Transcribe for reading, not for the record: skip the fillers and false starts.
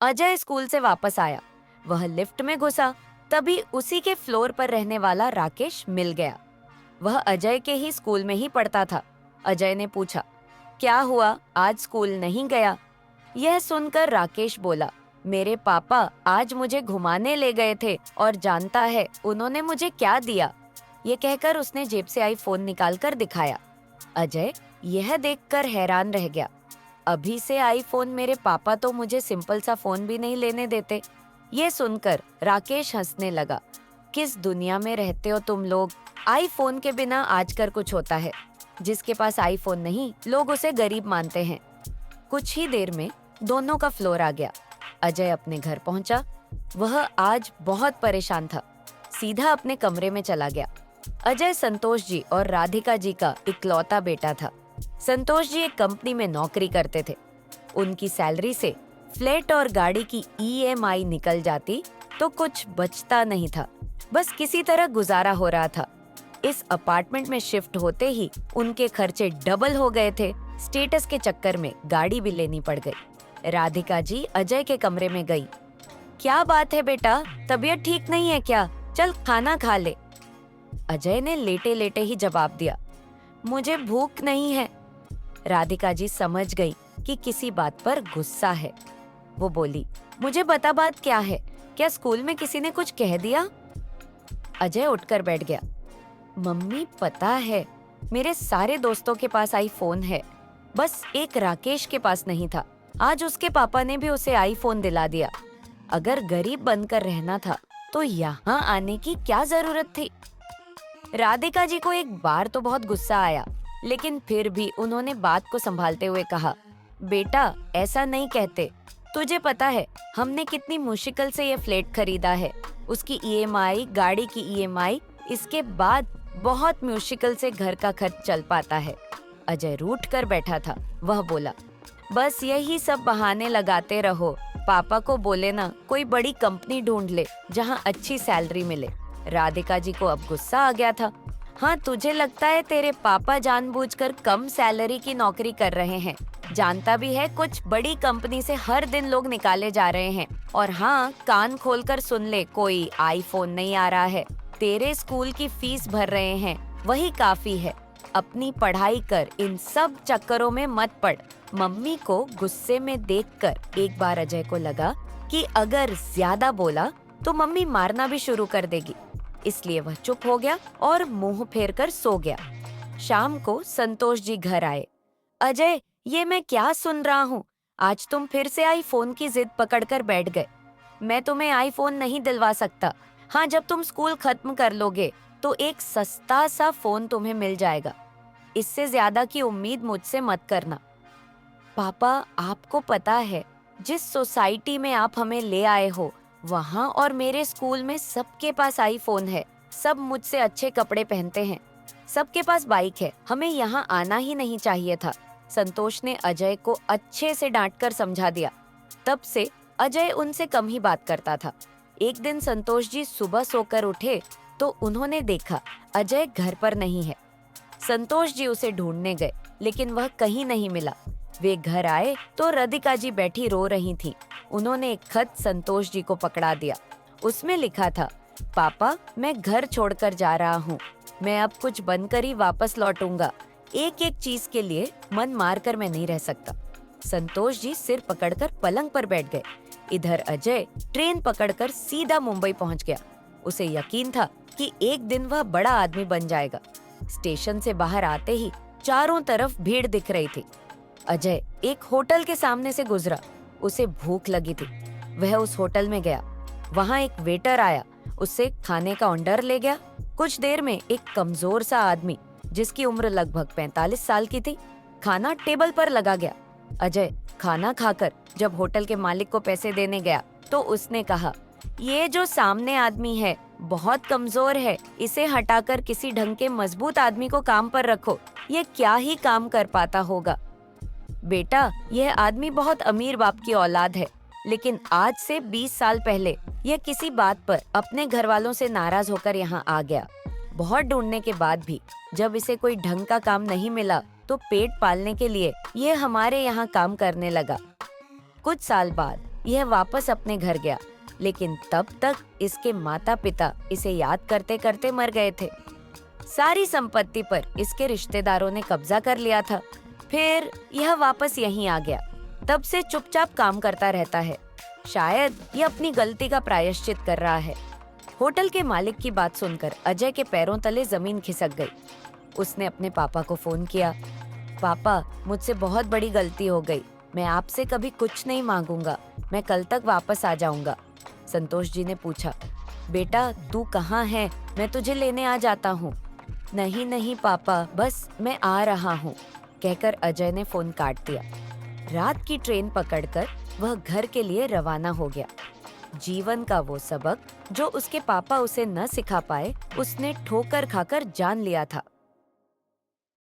Ajay school से वापस आया। वह लिफ्ट में घुसा, तभी उसी के फ्लोर पर रहने वाला राकेश मिल गया। वह अजय के ही स्कूल में ही पढ़ता था। अजय ने पूछा, क्या हुआ, आज स्कूल नहीं गया? यह सुनकर राकेश बोला, मेरे पापा आज मुझे घुमाने ले गए थे और जानता है उन्होंने मुझे क्या दिया। ये कहकर उसने जेब से आईफोन निकालकर दिखाया। अजय यह देखकर हैरान रह गया। अभी से आईफोन, मेरे पापा तो मुझे सिंपल सा फोन भी नहीं लेने देते। ये सुनकर राकेश हंसने लगा। किस दुनिया में रहते हो तुम लोग? आईफोन के बिना आजकल कुछ होता है। जिसके पास आईफोन नहीं, लोग उसे गरीब मानते हैं। कुछ ही देर में दोनों का फ्लोर आ गया। अजय अपने घर पहुंचा। वह आज बहुत परेशान था। सीधा अपने कमरे में चला गया। अजय संतोष जी और राधिका जी का इकलौता बेटा था। संतोष जी एक कंपनी में नौकरी करते थे। उनकी सैलरी से फ्लैट और गाड़ी की ईएमआई निकल जाती तो कुछ बचता नहीं था। बस किसी तरह गुजारा हो रहा था। इस अपार्टमेंट में शिफ्ट होते ही उनके खर्चे डबल हो गए थे। स्टेटस के चक्कर में गाड़ी भी लेनी पड़ गई। राधिका जी अजय के कमरे में गई। क्या बात है बेटा, तबीयत ठीक नहीं है क्या? चल खाना खा ले। अजय ने लेटे लेटे ही जवाब दिया, मुझे भूख नहीं है। राधिका जी समझ गई कि किसी बात पर गुस्सा है। वो बोली, मुझे बता बात क्या है? क्या स्कूल में किसी ने कुछ कह दिया? अजय उठकर बैठ गया। मम्मी पता है, मेरे सारे दोस्तों के पास आईफोन है, बस एक राकेश के पास नहीं था। आज उसके पापा ने भी उसे आईफोन दिला दिया। अगर गरीब बनकर रहना था तो यहाँ आने की क्या जरूरत थी? राधिका जी को एक बार तो बहुत गुस्सा आया, लेकिन फिर भी उन्होंने बात को संभालते हुए कहा, बेटा ऐसा नहीं कहते। तुझे पता है हमने कितनी मुश्किल से ये फ्लैट खरीदा है। उसकी ईएमआई, गाड़ी की ईएमआई, इसके बाद बहुत मुश्किल से घर का खर्च चल पाता है। अजय रूठ कर बैठा था। वह बोला, बस यही सब बहाने लगाते रहो। पापा को बोले ना कोई बड़ी कंपनी ढूंढ ले जहां अच्छी सैलरी मिले। राधिका जी को अब गुस्सा आ गया था। हाँ, तुझे लगता है तेरे पापा जानबूझकर कम सैलरी की नौकरी कर रहे हैं। जानता भी है कुछ बड़ी कंपनी से हर दिन लोग निकाले जा रहे हैं। और हाँ, कान खोलकर सुन ले, कोई आईफोन नहीं आ रहा है। तेरे स्कूल की फीस भर रहे हैं, वही काफी है। अपनी पढ़ाई कर, इन सब चक्करों में मत पड़। मम्मी को गुस्से में देखकर एक बार अजय को लगा कि अगर ज्यादा बोला तो मम्मी मारना भी शुरू कर देगी। इसलिए वह चुप हो गया और मुंह फेर कर सो गया। शाम को संतोष जी घर आए। अजय, ये मैं क्या सुन रहा हूँ? आज तुम फिर से आईफोन की जिद पकड़कर बैठ गए। मैं तुम्हें आईफोन नहीं दिलवा सकता। हाँ, जब तुम स्कूल खत्म कर लोगे तो एक सस्ता सा फोन तुम्हें मिल जाएगा। इससे ज्यादा की उम्मीद मुझसे मत करना। पापा, आपको पता है जिस सोसाइटी में आप हमें ले आए हो, वहाँ और मेरे स्कूल में सबके पास आईफोन है। सब मुझसे अच्छे कपड़े पहनते हैं, सबके पास बाइक है। हमें यहाँ आना ही नहीं चाहिए था। संतोष ने अजय को अच्छे से डांटकर समझा दिया। तब से अजय उनसे कम ही बात करता था। एक दिन संतोष जी सुबह सोकर उठे तो उन्होंने देखा अजय घर पर नहीं है। संतोष जी उसे ढूंढने गए, लेकिन वह कहीं नहीं मिला। वे घर आए तो राधिका जी बैठी रो रही थीं। उन्होंने एक खत संतोष जी को पकड़ा दिया। उसमें लिखा था, पापा मैं घर छोड़कर जा रहा हूँ। मैं अब कुछ बनकर ही वापस लौटूंगा। एक एक चीज के लिए मन मार कर मैं नहीं रह सकता। संतोष जी सिर पकड़कर पलंग पर बैठ गए। इधर अजय ट्रेन पकड़कर सीधा मुंबई पहुंच गया। उसे यकीन था कि एक दिन वह बड़ा आदमी बन जाएगा। स्टेशन से बाहर आते ही चारों तरफ भीड़ दिख रही थी। अजय एक होटल के सामने से गुजरा। उसे भूख लगी थी। वह उस होटल में गया। वहाँ एक वेटर आया, उससे खाने का ऑर्डर ले गया। कुछ देर में एक कमजोर सा आदमी, जिसकी उम्र लगभग 45 साल की थी, खाना टेबल पर लगा गया। अजय खाना खाकर जब होटल के मालिक को पैसे देने गया तो उसने कहा, ये जो सामने आदमी है बहुत कमजोर है, इसे हटाकर किसी ढंग के मजबूत आदमी को काम पर रखो। ये क्या ही काम कर पाता होगा। बेटा, यह आदमी बहुत अमीर बाप की औलाद है, लेकिन आज से 20 साल पहले यह किसी बात पर अपने घर वालों से नाराज होकर यहाँ आ गया। बहुत ढूंढने के बाद भी जब इसे कोई ढंग का काम नहीं मिला तो पेट पालने के लिए ये हमारे यहाँ काम करने लगा। कुछ साल बाद यह वापस अपने घर गया, लेकिन तब तक इसके माता पिता इसे याद करते करते मर गए थे। सारी संपत्ति पर इसके रिश्तेदारों ने कब्जा कर लिया था। फिर यह वापस यहीं आ गया। तब से चुपचाप काम करता रहता है। शायद यह अपनी गलती का प्रायश्चित कर रहा है। होटल के मालिक की बात सुनकर अजय के पैरों तले जमीन खिसक गई। उसने अपने पापा को फोन किया। पापा, मुझसे बहुत बड़ी गलती हो गई। मैं आपसे कभी कुछ नहीं मांगूंगा। मैं कल तक वापस आ जाऊंगा। संतोष जी ने पूछा, बेटा तू कहाँ है? मैं तुझे लेने आ जाता हूँ। नहीं नहीं पापा, बस मैं आ रहा हूँ, कहकर अजय ने फोन काट दिया। रात की ट्रेन पकड़कर वह घर के लिए रवाना हो गया। जीवन का वो सबक जो उसके पापा उसे न सिखा पाए, उसने ठोकर खाकर जान लिया था।